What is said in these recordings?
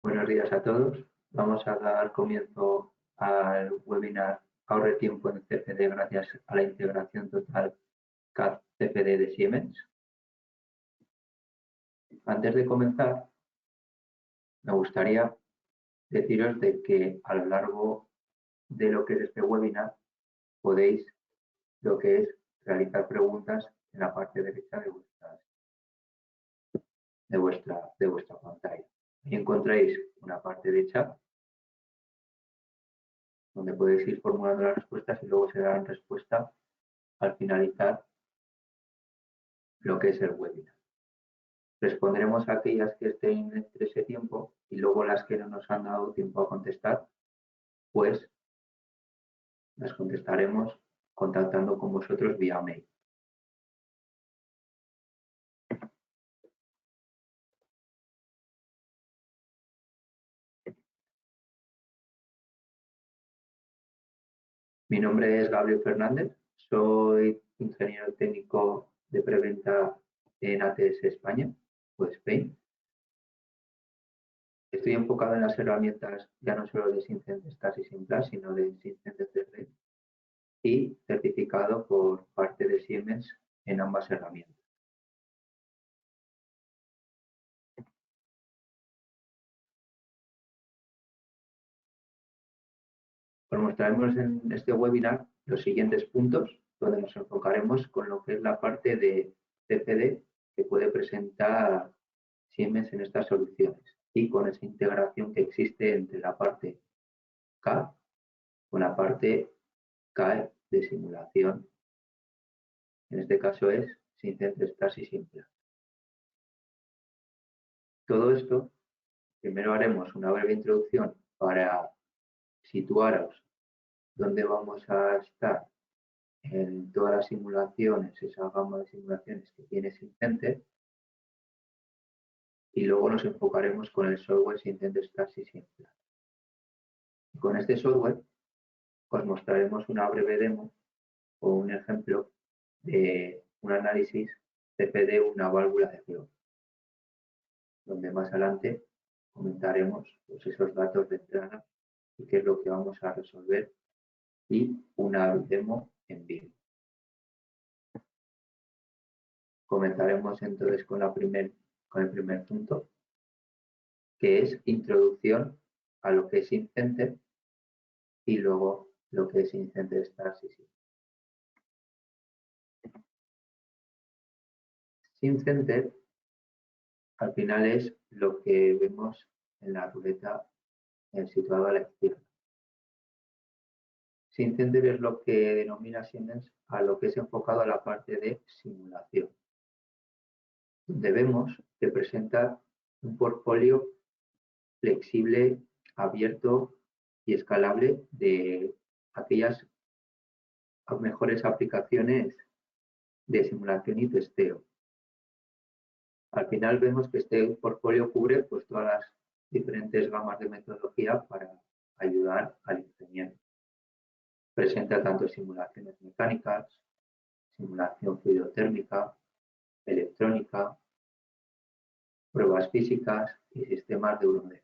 Buenos días a todos. Vamos a dar comienzo al webinar Ahorre tiempo en CFD gracias a la integración total CAD-CFD de Siemens. Antes de comenzar, me gustaría deciros de que a lo largo de lo que es este webinar podéis lo que es realizar preguntas en la parte derecha de vuestra pantalla. Ahí encontráis una parte de chat donde podéis ir formulando las respuestas y luego se darán respuesta al finalizar lo que es el webinar. Responderemos a aquellas que estén entre ese tiempo y luego las que no nos han dado tiempo a contestar, pues las contestaremos contactando con vosotros vía mail. Mi nombre es Gabriel Fernández, soy ingeniero técnico de preventa en ATS España, o Spain. Estoy enfocado en las herramientas ya no solo de Syncenter STAS y Simplas, sino de Syncenter 3D y certificado por parte de Siemens en ambas herramientas. Os mostraremos en este webinar los siguientes puntos, donde nos enfocaremos con lo que es la parte de CFD que puede presentar Siemens en estas soluciones y con esa integración que existe entre la parte CAD con la parte CAE de simulación. En este caso es Syncenter STAS y Simplas. Todo esto, primero haremos una breve introducción para situaros dónde vamos a estar en todas las simulaciones, esa gama de simulaciones que tiene Syncenter, y luego nos enfocaremos con el software Syncenter STAS y Simplas. Con este software os mostraremos una breve demo o un ejemplo de un análisis CFD, una válvula de flow, donde más adelante comentaremos pues, esos datos de entrada y qué es lo que vamos a resolver y una demo en vivo. Comenzaremos entonces con el primer punto, que es introducción a lo que es Syncenter y luego lo que es Syncenter STAS y Simplas. Syncenter al final es lo que vemos en la ruleta situada a la izquierda. Syncenter es lo que denomina Siemens a lo que es enfocado a la parte de simulación, donde vemos que presenta un portfolio flexible, abierto y escalable de aquellas mejores aplicaciones de simulación y testeo. Al final vemos que este portfolio cubre pues, todas las diferentes gamas de metodología para ayudar al ingeniero. Presenta tanto simulaciones mecánicas, simulación fluidotérmica, electrónica, pruebas físicas y sistemas de 1D.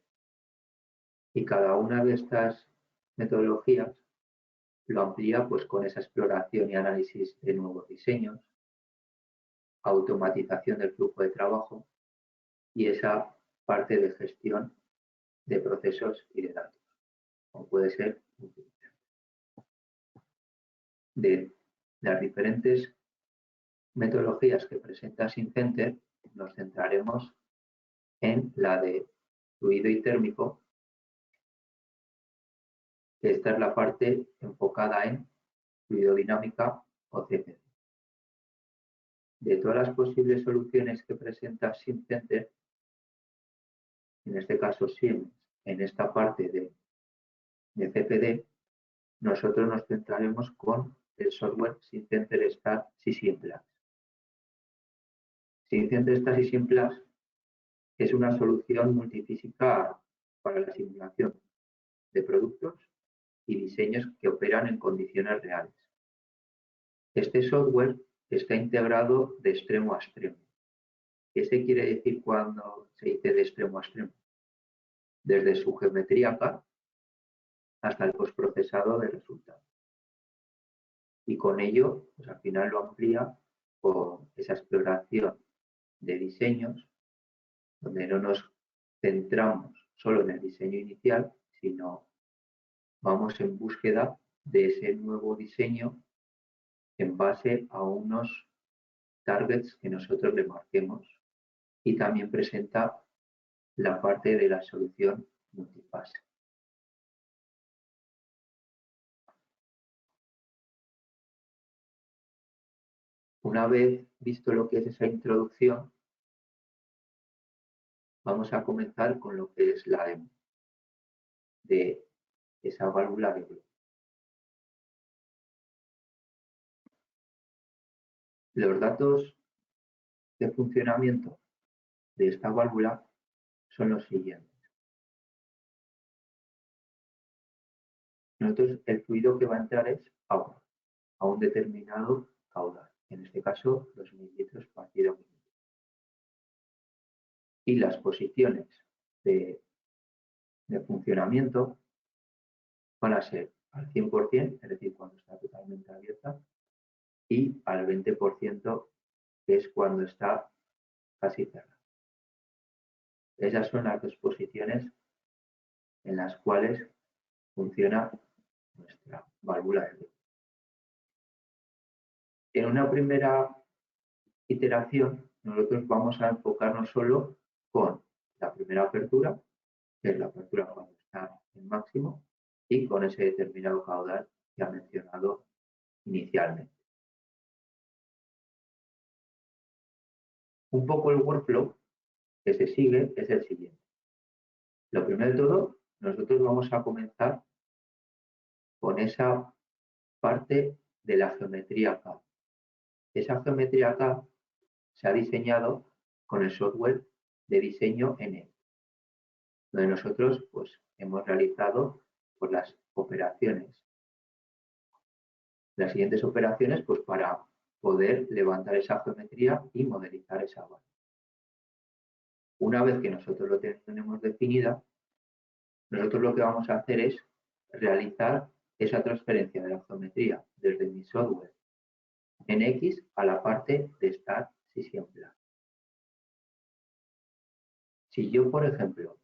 Y cada una de estas metodologías lo amplía pues, con esa exploración y análisis de nuevos diseños, automatización del flujo de trabajo y esa parte de gestión de procesos y de datos, como puede ser de las diferentes metodologías que presenta Syncenter. Nos centraremos en la de fluido y térmico, que esta es la parte enfocada en fluidodinámica o CFD. De todas las posibles soluciones que presenta Syncenter, en este caso Siemens, en esta parte de CFD, nosotros nos centraremos con el software Syncenter STAS y Simplas. Syncenter STAS y Simplas es una solución multifísica para la simulación de productos y diseños que operan en condiciones reales. Este software está integrado de extremo a extremo. ¿Qué se quiere decir cuando se dice de extremo a extremo? desde su geometría K hasta el postprocesado de resultados. Y con ello, pues al final lo amplía con esa exploración de diseños, donde no nos centramos solo en el diseño inicial, sino vamos en búsqueda de ese nuevo diseño en base a unos targets que nosotros le marquemos, y también presenta la parte de la solución multifase. Una vez visto lo que es esa introducción, vamos a comenzar con lo que es la demo de esa válvula de Bloch. Los datos de funcionamiento de esta válvula son los siguientes. Nosotros, el fluido que va a entrar es agua a un determinado caudal, en este caso 2000 litros partido minuto. Y las posiciones de funcionamiento van a ser al 100%, es decir, cuando está totalmente abierta, y al 20%, que es cuando está casi cerrada. Esas son las dos posiciones en las cuales funciona nuestra válvula de Bloch. En una primera iteración, nosotros vamos a enfocarnos solo con la primera apertura, que es la apertura cuando está en máximo, y con ese determinado caudal que ha mencionado inicialmente. Un poco el workflow que se sigue es el siguiente. Lo primero de todo, nosotros vamos a comenzar con esa parte de la geometría K. Esa geometría K se ha diseñado con el software de diseño N, donde nosotros pues, hemos realizado pues, las siguientes operaciones pues, para poder levantar esa geometría y modelizar esa válvula. Una vez que nosotros lo tenemos definida, nosotros lo que vamos a hacer es realizar esa transferencia de la geometría desde mi software en X a la parte de Start Session Plan. Si yo, por ejemplo,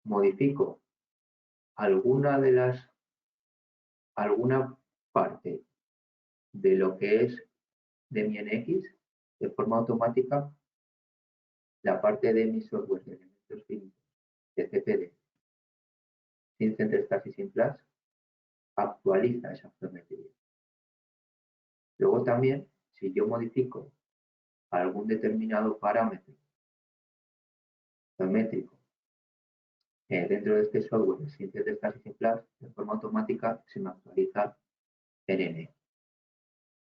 modifico alguna parte de lo que es de mi NX, de forma automática, la parte de mi software de elementos finitos de CPD sin Center Start Session Plan actualiza esa geometría. Luego también, si yo modifico algún determinado parámetro geométrico dentro de este software sin Center Session Plan, de forma automática se me actualiza en N.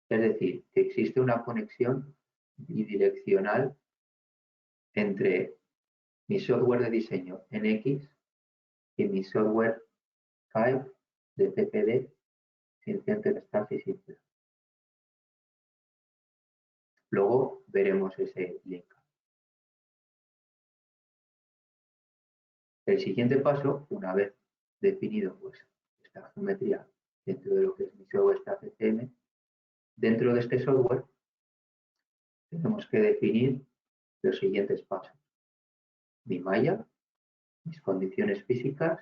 Es decir, que existe una conexión bidireccional entre mi software de diseño NX y mi software Hive de CPD sin Center Start Session Plan. Luego veremos ese link. El siguiente paso, una vez definido pues, esta geometría dentro de lo que es mi software CCM, dentro de este software tenemos que definir los siguientes pasos. Mi malla, mis condiciones físicas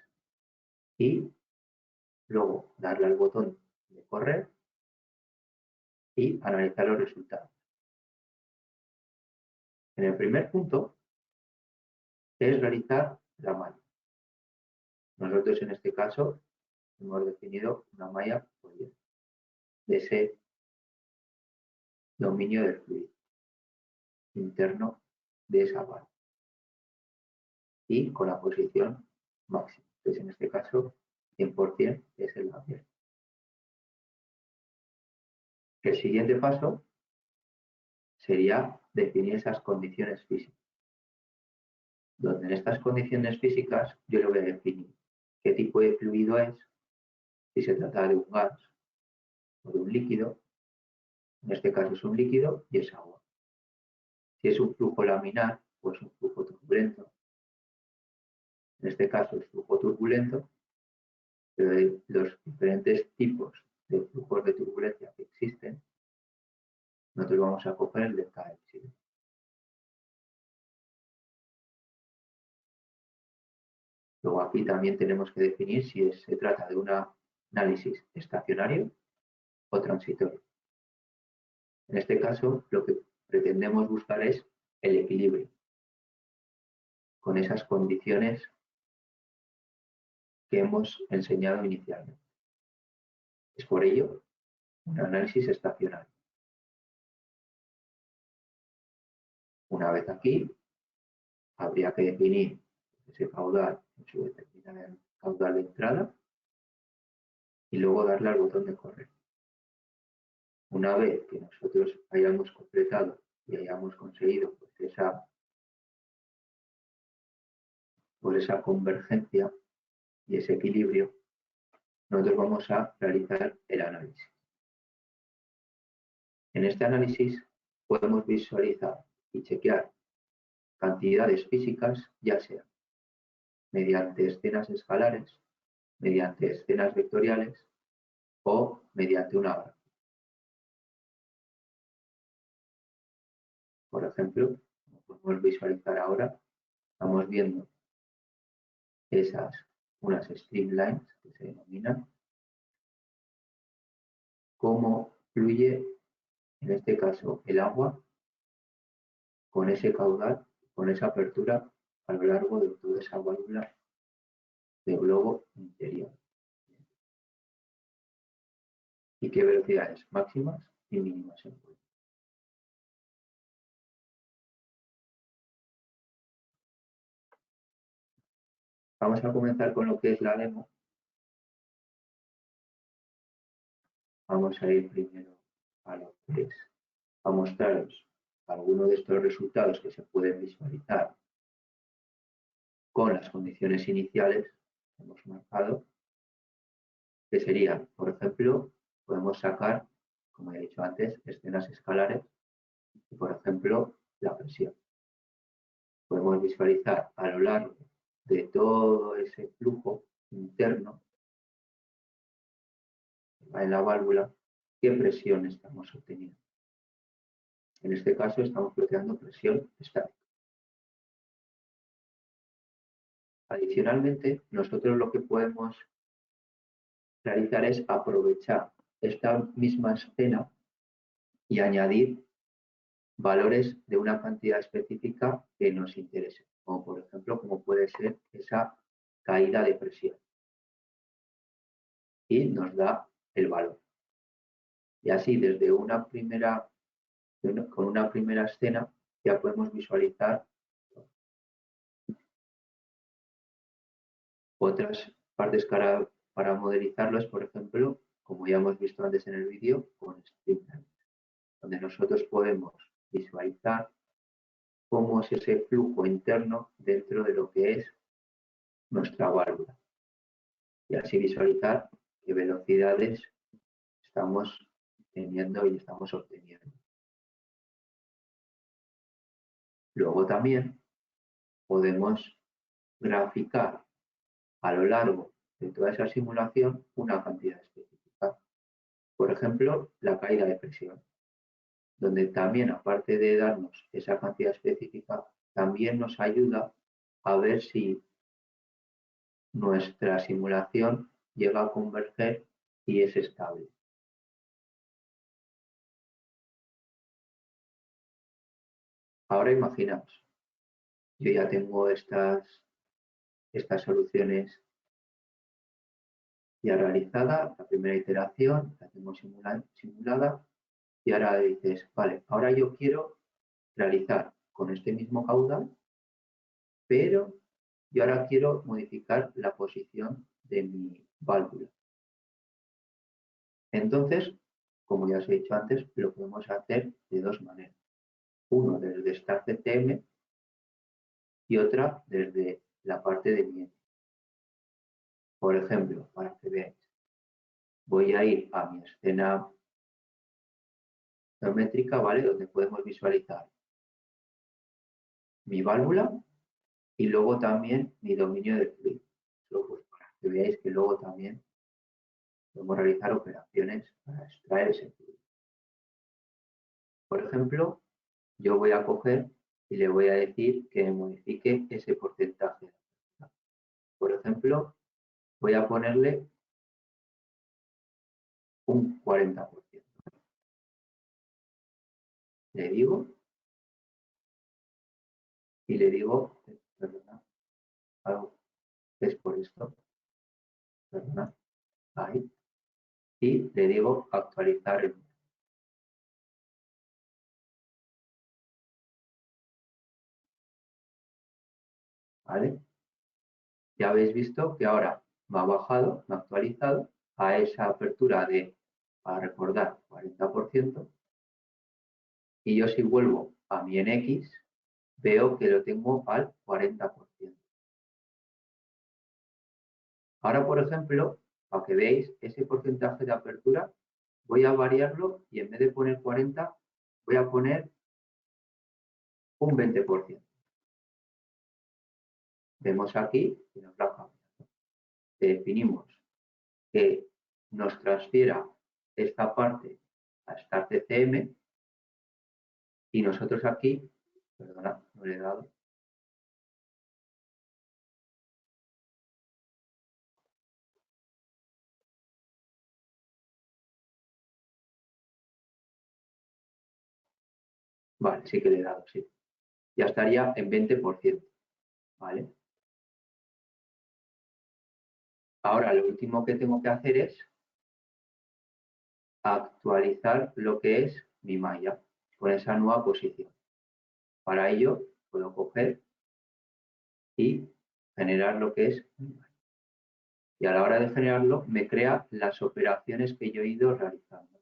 y luego darle al botón de correr y analizar los resultados. En el primer punto es realizar la malla. Nosotros en este caso hemos definido una malla de ese dominio del fluido interno de esa válvula y con la posición máxima. Entonces en este caso 100% es el abierto. El siguiente paso sería definir esas condiciones físicas, donde en estas condiciones físicas yo le voy a definir qué tipo de fluido es, si se trata de un gas o de un líquido. En este caso es un líquido y es agua. Si es un flujo laminar, pues un flujo turbulento. en este caso es flujo turbulento, pero de los diferentes tipos de flujos de turbulencia que existen, nosotros vamos a coger el delta epsilon. Luego aquí también tenemos que definir si se trata de un análisis estacionario o transitorio. En este caso, lo que pretendemos buscar es el equilibrio con esas condiciones que hemos enseñado inicialmente. Es por ello un análisis estacionario. Una vez aquí, habría que definir ese caudal en su determinada caudal de entrada y luego darle al botón de correr. Una vez que nosotros hayamos completado y hayamos conseguido esa convergencia y ese equilibrio, nosotros vamos a realizar el análisis. En este análisis podemos visualizar y chequear cantidades físicas, ya sea mediante escenas escalares, mediante escenas vectoriales o mediante una barra. Por ejemplo, como podemos visualizar ahora, estamos viendo unas streamlines que se denominan, cómo fluye, en este caso, el agua con ese caudal, con esa apertura a lo largo de toda esa válvula de globo interior. Y qué velocidades máximas y mínimas se encuentran. Vamos a comenzar con lo que es la demo. Vamos a ir primero a lo que es, a mostraros algunos de estos resultados que se pueden visualizar con las condiciones iniciales que hemos marcado, que serían, por ejemplo, podemos sacar, como he dicho antes, escenas escalares y, por ejemplo, la presión. Podemos visualizar a lo largo de todo ese flujo interno en la válvula qué presión estamos obteniendo. En este caso estamos bloqueando presión estática. Adicionalmente, nosotros lo que podemos realizar es aprovechar esta misma escena y añadir valores de una cantidad específica que nos interese, como por ejemplo, como puede ser esa caída de presión. Y nos da el valor. Y así, desde con una primera escena, ya podemos visualizar otras partes para modelizarlo, es, por ejemplo, como ya hemos visto antes en el vídeo, con Streamline, donde nosotros podemos visualizar cómo es ese flujo interno dentro de lo que es nuestra válvula. Y así visualizar qué velocidades estamos teniendo y estamos obteniendo. Luego también podemos graficar a lo largo de toda esa simulación una cantidad específica. Por ejemplo, la caída de presión, donde también, aparte de darnos esa cantidad específica, también nos ayuda a ver si nuestra simulación llega a converger y es estable. Ahora imaginaos, yo ya tengo estas soluciones ya realizadas, la primera iteración, la tengo simulada, y ahora dices, vale, ahora yo quiero realizar con este mismo caudal, pero yo ahora quiero modificar la posición de mi válvula. Entonces, como ya os he dicho antes, lo podemos hacer de dos maneras. Uno desde StartCTM y otra desde la parte de bien. Por ejemplo, para que veáis, voy a ir a mi escena geométrica, ¿vale? Donde podemos visualizar mi válvula y luego también mi dominio del fluido. Solo pues para que veáis que luego también podemos realizar operaciones para extraer ese fluido. Por ejemplo, yo voy a coger y le voy a decir que me modifique ese porcentaje. Por ejemplo, voy a ponerle un 40%. Le digo y le digo, perdona, algo es por esto, perdona, ahí, y le digo actualizar el. ¿Vale? Ya habéis visto que ahora me ha bajado, me ha actualizado a esa apertura de, para recordar, 40%, y yo si vuelvo a mi NX, veo que lo tengo al 40%. Ahora, por ejemplo, para que veáis ese porcentaje de apertura, voy a variarlo y en vez de poner 40, voy a poner un 20%. Vemos aquí que nos la cambia. Definimos que nos transfiera esta parte a Start CCM y nosotros aquí, perdona, no le he dado. Vale, sí que le he dado, sí. Ya estaría en 20%. ¿Vale? Ahora lo último que tengo que hacer es actualizar lo que es mi malla con esa nueva posición. Para ello puedo coger y generar lo que es mi malla. Y a la hora de generarlo me crea las operaciones que yo he ido realizando.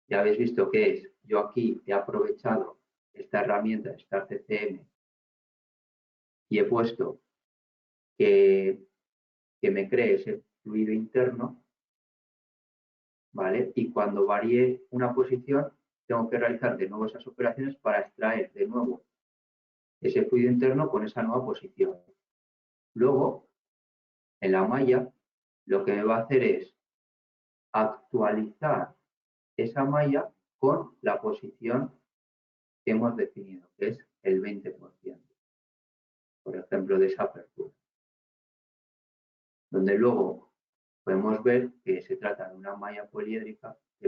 Ya habéis visto que es, yo aquí he aprovechado esta herramienta Start CCM y he puesto que me cree ese fluido interno, ¿vale? Y cuando varíe una posición, tengo que realizar de nuevo esas operaciones para extraer de nuevo ese fluido interno con esa nueva posición. Luego, en la malla, lo que me va a hacer es actualizar esa malla con la posición que hemos definido, que es el 20%, por ejemplo, de esa apertura. Donde luego podemos ver que se trata de una malla poliédrica que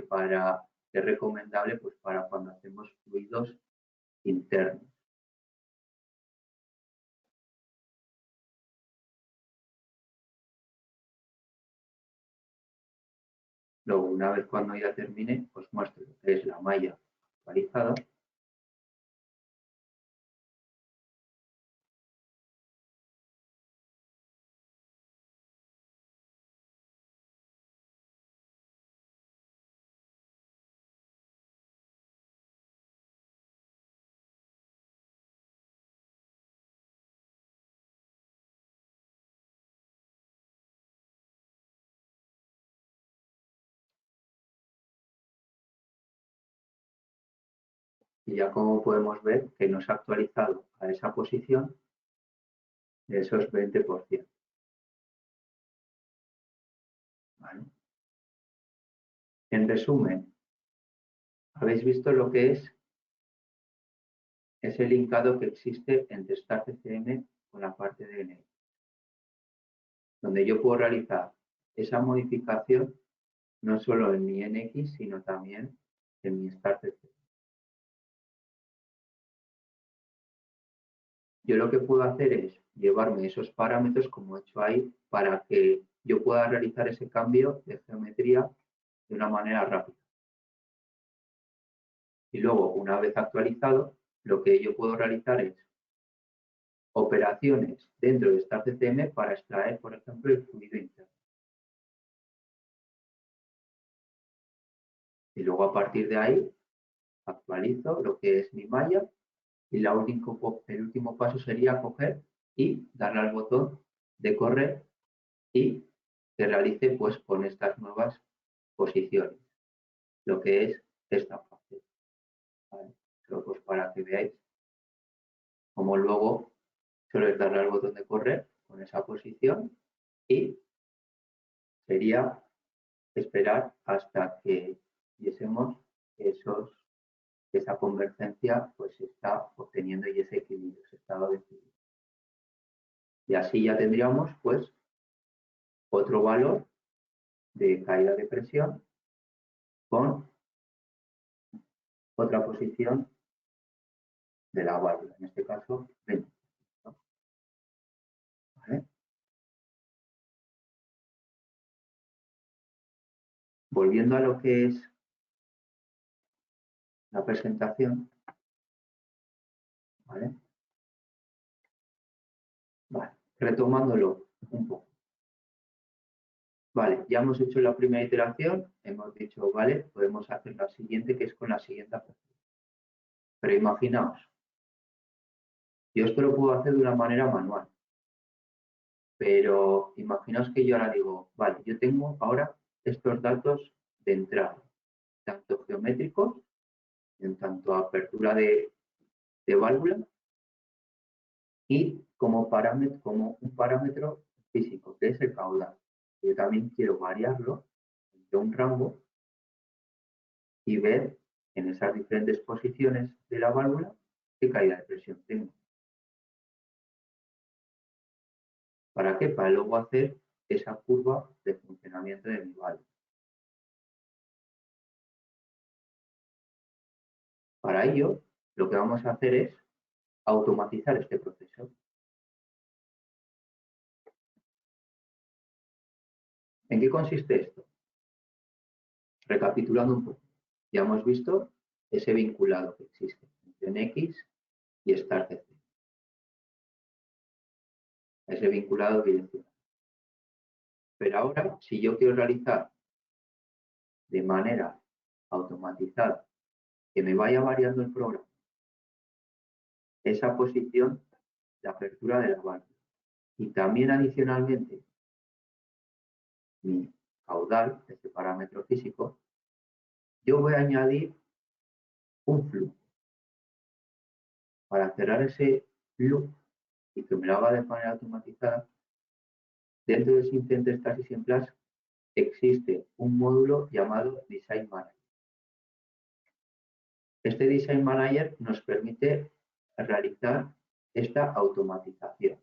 es recomendable pues, para cuando hacemos fluidos internos. Luego, una vez cuando ya termine, os muestro lo que es la malla actualizada. Y ya como podemos ver que nos ha actualizado a esa posición de esos 20%. ¿Vale? En resumen, habéis visto lo que es ese linkado que existe entre Start CCM con la parte de NX, donde yo puedo realizar esa modificación no solo en mi NX, sino también en mi Start CCM. Yo lo que puedo hacer es llevarme esos parámetros como he hecho ahí para que yo pueda realizar ese cambio de geometría de una manera rápida. Y luego, una vez actualizado, lo que yo puedo realizar es operaciones dentro de Start CCM para extraer, por ejemplo, el fluido interno. Y luego a partir de ahí actualizo lo que es mi malla y el último paso sería coger y darle al botón de correr y que realice pues con estas nuevas posiciones lo que es esta parte. ¿Vale? Solo pues para que veáis cómo luego Solo es darle al botón de correr con esa posición y sería esperar hasta que viésemos esa convergencia pues se está obteniendo y ese equilibrio, ese estado de equilibrio. Y así ya tendríamos pues otro valor de caída de presión con otra posición de la válvula, en este caso 20. ¿Vale? Volviendo a lo que es la presentación, ¿vale? Vale, retomándolo un poco. Vale, ya hemos hecho la primera iteración, hemos dicho, vale, podemos hacer la siguiente, que es con la siguiente apertura. Pero imaginaos, yo esto lo puedo hacer de una manera manual, pero imaginaos que yo ahora digo, vale, yo tengo ahora estos datos de entrada, tanto geométricos, en tanto apertura de válvula, y como un parámetro físico, que es el caudal. Yo también quiero variarlo de un rango y ver en esas diferentes posiciones de la válvula qué caída de presión tengo. ¿Para qué? Para luego hacer esa curva de funcionamiento de mi válvula. Para ello, lo que vamos a hacer es automatizar este proceso. ¿En qué consiste esto? Recapitulando un poco, ya hemos visto ese vinculado que existe entre NX y StartCC. Ese vinculado direccional. Pero ahora, si yo quiero realizar de manera automatizada que me vaya variando el programa esa posición de apertura de la válvula y también adicionalmente mi caudal, este parámetro físico, yo voy a añadir un flujo para cerrar ese loop y que me lo haga de manera automatizada. Dentro de Syncentre Stasis en Flash existe un módulo llamado Design Manager. Este Design Manager nos permite realizar esta automatización,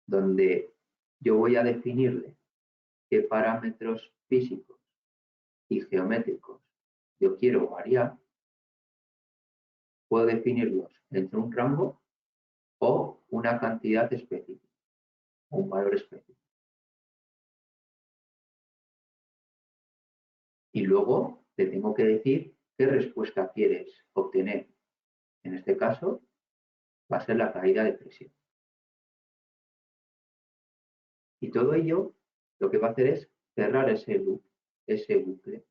donde yo voy a definirle qué parámetros físicos y geométricos yo quiero variar. Puedo definirlos entre un rango o una cantidad específica, o un valor específico. Y luego te tengo que decir qué respuesta quieres obtener. En este caso, va a ser la caída de presión. Y todo ello lo que va a hacer es cerrar ese loop, ese bucle.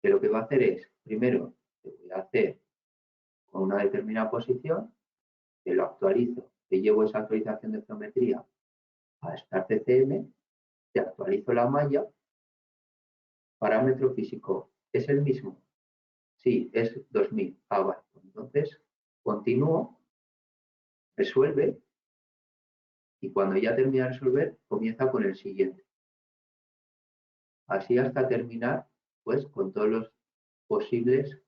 Que lo que va a hacer es, primero, te voy a hacer con una determinada posición, que lo actualizo, que llevo esa actualización de geometría a StartCCM, te actualizo la malla, parámetro físico, ¿es el mismo? Sí, es 2000. Ah, vale. Entonces, continúo, resuelve, y cuando ya termina de resolver, comienza con el siguiente. Así hasta terminar, pues, con todos los posibles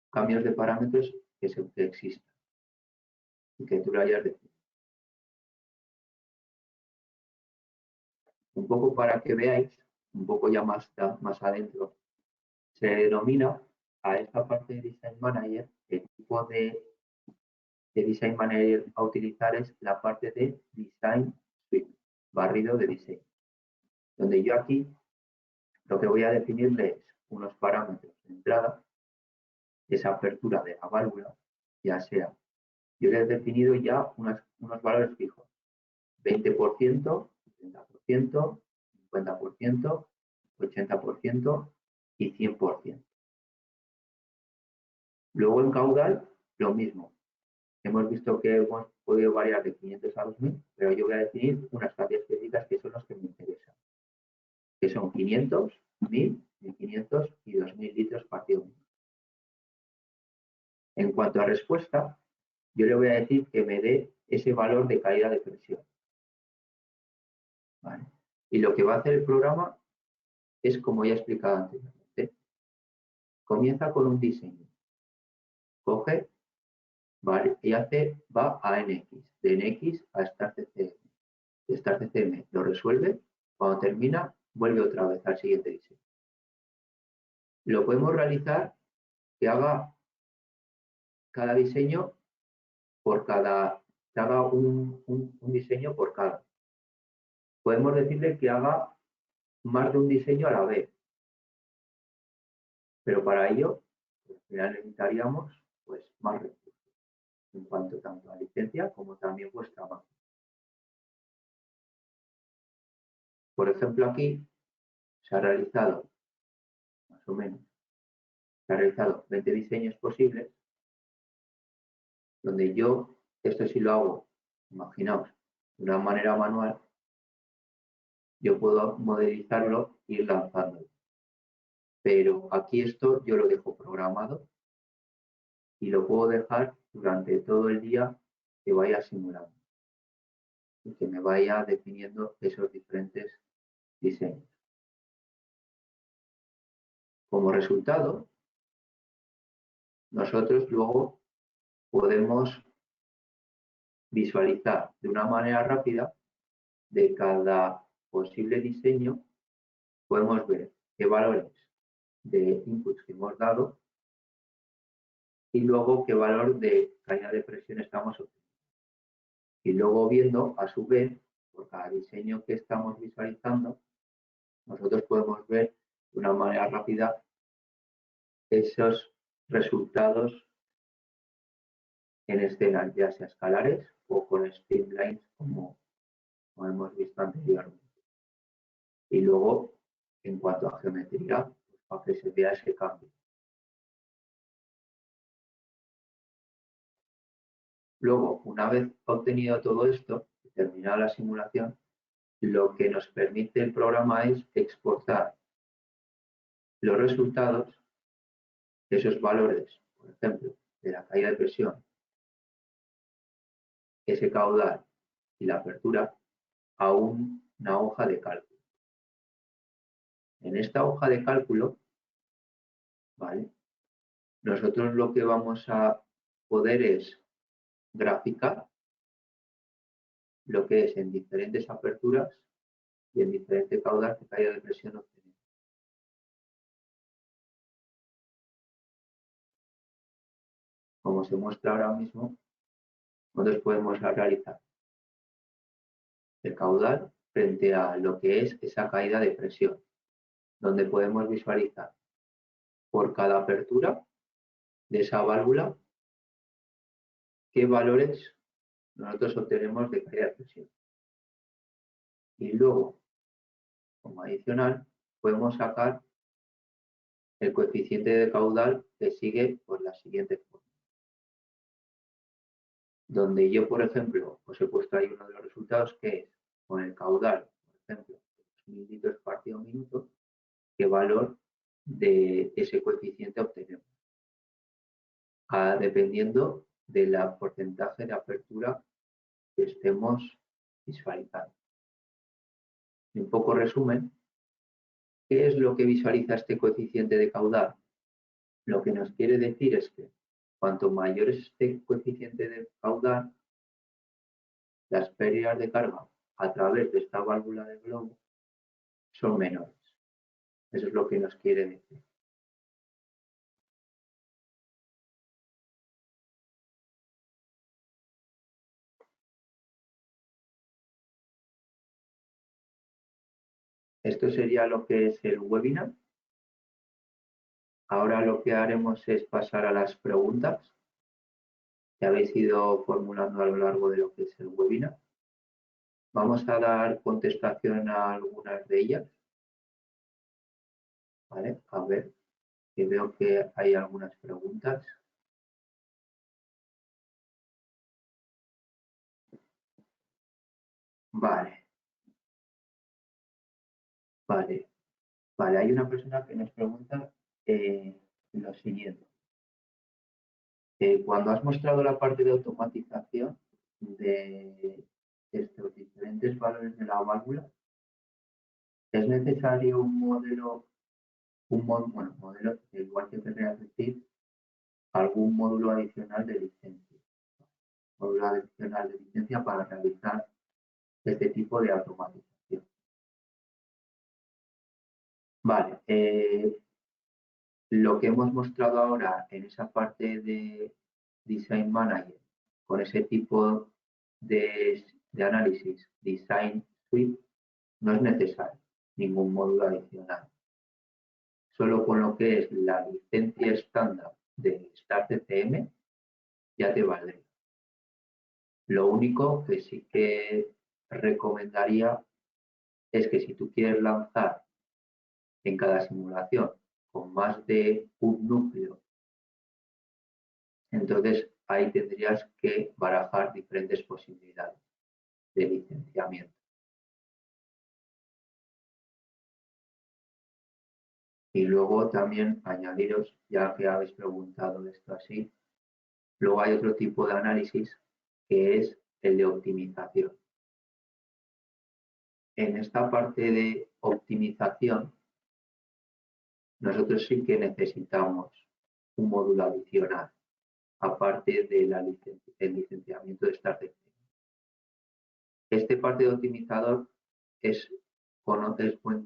cambios de parámetros que existan y que tú lo hayas definido. Un poco para que veáis, un poco ya más adentro, se denomina a esta parte de Design Manager, el tipo de Design Manager a utilizar es la parte de Design Suite, barrido de diseño, donde yo aquí lo que voy a definirle es unos parámetros de entrada, esa apertura de la válvula, ya sea, yo le he definido ya unos valores fijos, 20%, 30%, 50%, 80% y 100%. Luego en caudal, lo mismo. Hemos visto que hemos podido variar de 500 a 2000, pero yo voy a definir unas cantidades específicas que son las que me interesan, que son 500, 1000, 1500 y 2000 litros partido. En cuanto a respuesta, yo le voy a decir que me dé ese valor de caída de presión. ¿Vale? Y lo que va a hacer el programa es como ya he explicado anteriormente. Comienza con un diseño. Coge, ¿vale? Y va a NX, de NX a Star CCM. De Star CCM lo resuelve, cuando termina, vuelve otra vez al siguiente diseño. Lo podemos realizar que haga cada diseño por que haga un diseño por cada. Podemos decirle que haga más de un diseño a la vez, pero para ello pues, ya necesitaríamos pues, más recursos en cuanto tanto a licencia como también vuestra máquina. Por ejemplo, aquí se ha realizado, más o menos, se ha realizado 20 diseños posibles, donde yo, esto sí lo hago, imaginaos, de una manera manual, yo puedo modelizarlo e ir lanzándolo. Pero aquí esto yo lo dejo programado y lo puedo dejar durante todo el día que vaya simulando y que me vaya definiendo esos diferentes diseños. Como resultado, nosotros luego podemos visualizar de una manera rápida de cada posible diseño, podemos ver qué valores de inputs que hemos dado y luego qué valor de caída de presión estamos obteniendo. Y luego viendo, a su vez, por cada diseño que estamos visualizando, nosotros podemos ver de una manera rápida esos resultados en escenas, ya sea escalares o con streamlines, como hemos visto anteriormente. Y luego, en cuanto a geometría, pues, para que se vea ese cambio. Luego, una vez obtenido todo esto, terminada la simulación, lo que nos permite el programa es exportar los resultados, esos valores, por ejemplo, de la caída de presión, ese caudal y la apertura, a una hoja de cálculo. En esta hoja de cálculo, ¿vale? Nosotros lo que vamos a poder es graficar lo que es en diferentes aperturas y en diferente caudal que caída de presión obtenida. Como se muestra ahora mismo, nosotros podemos realizar el caudal frente a lo que es esa caída de presión, donde podemos visualizar por cada apertura de esa válvula qué valores nosotros obtenemos de caída de presión. Y luego, como adicional, podemos sacar el coeficiente de caudal que sigue por la siguiente forma. Donde yo, por ejemplo, os he puesto ahí uno de los resultados que es con el caudal, por ejemplo, 2.000 litros partido minuto, qué valor de ese coeficiente obtenemos. Dependiendo del porcentaje de apertura que estemos visualizando. En un poco resumen, ¿qué es lo que visualiza este coeficiente de caudal? Lo que nos quiere decir es que cuanto mayor es este coeficiente de caudal, las pérdidas de carga a través de esta válvula de globo son menores. Eso es lo que nos quiere decir. Esto sería lo que es el webinar. Ahora lo que haremos es pasar a las preguntas que habéis ido formulando a lo largo de lo que es el webinar. Vamos a dar contestación a algunas de ellas. ¿Vale? A ver, que veo que hay algunas preguntas. Vale. Vale. Vale, hay una persona que nos pregunta lo siguiente. Cuando has mostrado la parte de automatización de estos diferentes valores de la válvula, es necesario un modelo, modelo, igual que querrías decir, algún módulo adicional de licencia. Módulo adicional de licencia para realizar este tipo de automatización. Vale, lo que hemos mostrado ahora en esa parte de Design Manager, con ese tipo de análisis Design Suite, no es necesario ningún módulo adicional. Solo con lo que es la licencia estándar de StartCM ya te valdría. Lo único que sí que recomendaría es que si tú quieres lanzar en cada simulación con más de un núcleo, entonces ahí tendrías que barajar diferentes posibilidades de licenciamiento. Y luego también añadiros, ya que habéis preguntado esto así, luego hay otro tipo de análisis que es el de optimización. En esta parte de optimización, nosotros sí que necesitamos un módulo adicional, aparte del licenciamiento de StartCM. Este parte de optimizador es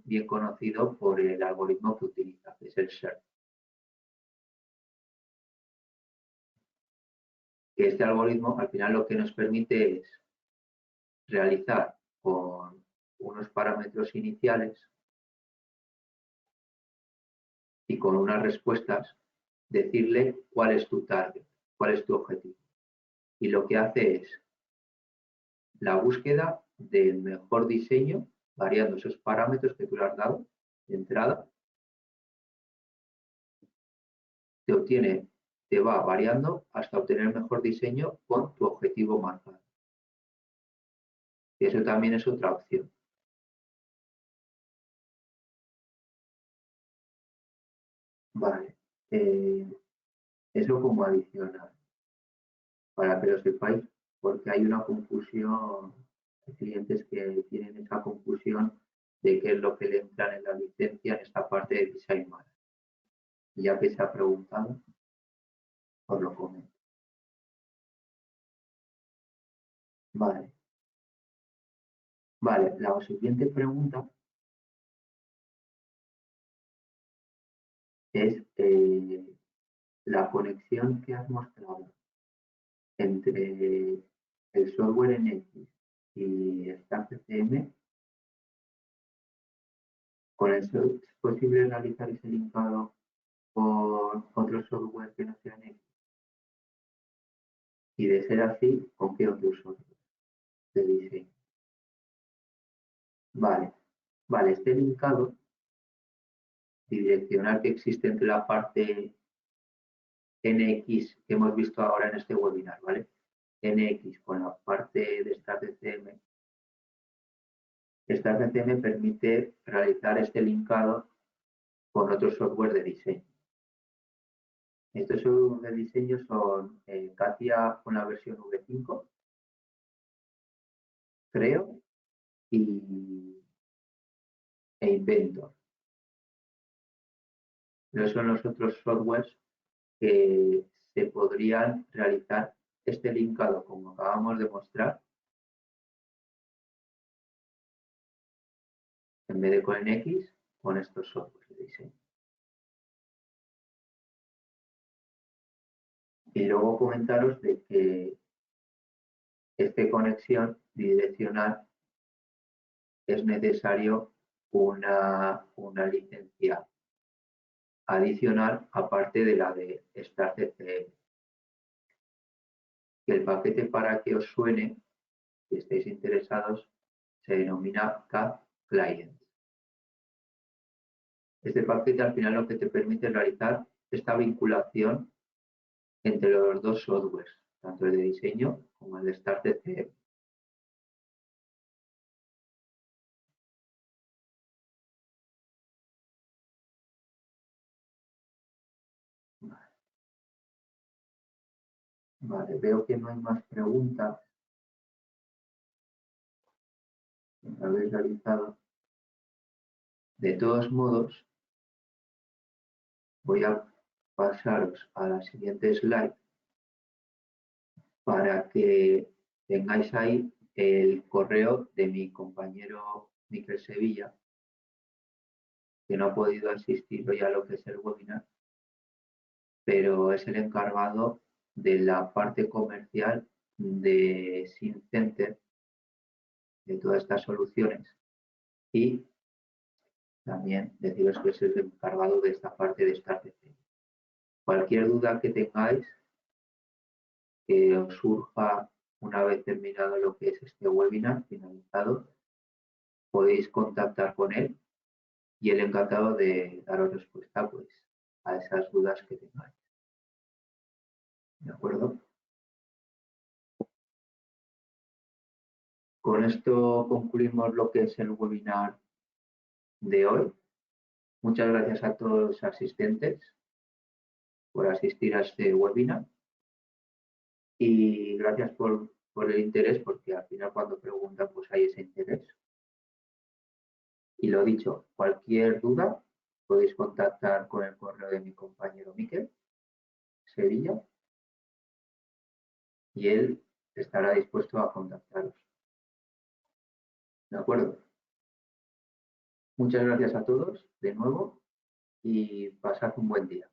bien conocido por el algoritmo que utiliza, que es el SERP. Que este algoritmo al final lo que nos permite es realizar con unos parámetros iniciales y con unas respuestas decirle cuál es tu target, cuál es tu objetivo. Y lo que hace es la búsqueda del mejor diseño, variando esos parámetros que tú le has dado de entrada, te va variando hasta obtener el mejor diseño con tu objetivo marcado. Y eso también es otra opción. Vale. Eso como adicional, para que lo sepáis, porque hay una confusión, hay clientes que tienen esa confusión de qué es lo que le entran en la licencia en esta parte de Design Manager. Y ya que se ha preguntado, os lo comento. Vale. Vale, la siguiente pregunta es la conexión que has mostrado entre el software NX y StartCM. ¿Con eso es posible realizar ese linkado con otro software que no sea NX? Y de ser así, ¿con qué otro software de diseño? Vale, vale, este linkado bidireccional que existe entre la parte NX que hemos visto ahora en este webinar, ¿vale? NX con la parte de StartCM. StartCM permite realizar este linkado con otro software de diseño. Estos software de diseño son CATIA con la versión V5, creo, e Inventor. Esos son los otros softwares que se podrían realizar este linkado, como acabamos de mostrar, en vez de con NX, con estos softwares de diseño. Y luego comentaros de que esta conexión bidireccional es necesario una licencia adicional aparte de la de StartCM. Que el paquete, para que os suene, si estáis interesados, se denomina CAD Client. Este paquete al final lo que te permite es realizar esta vinculación entre los dos softwares, tanto el de diseño como el de StartCM. Vale, veo que no hay más preguntas que me habéis realizado. De todos modos, voy a pasaros a la siguiente slide para que tengáis ahí el correo de mi compañero Miquel Sevilla, que no ha podido asistir hoy a lo que es el webinar, pero es el encargado de la parte comercial de SimCenter, de todas estas soluciones, y también deciros que es el encargado de esta parte de StartPC. Cualquier duda que tengáis, que os surja una vez terminado lo que es este webinar finalizado, podéis contactar con él y él encantado de daros respuesta pues, a esas dudas que tengáis. ¿De acuerdo? Con esto concluimos lo que es el webinar de hoy. Muchas gracias a todos los asistentes por asistir a este webinar y gracias por el interés, porque al final cuando preguntan pues hay ese interés. Y lo dicho, cualquier duda podéis contactar con el correo de mi compañero Miquel Sevilla y él estará dispuesto a contactaros. ¿De acuerdo? Muchas gracias a todos de nuevo y pasad un buen día.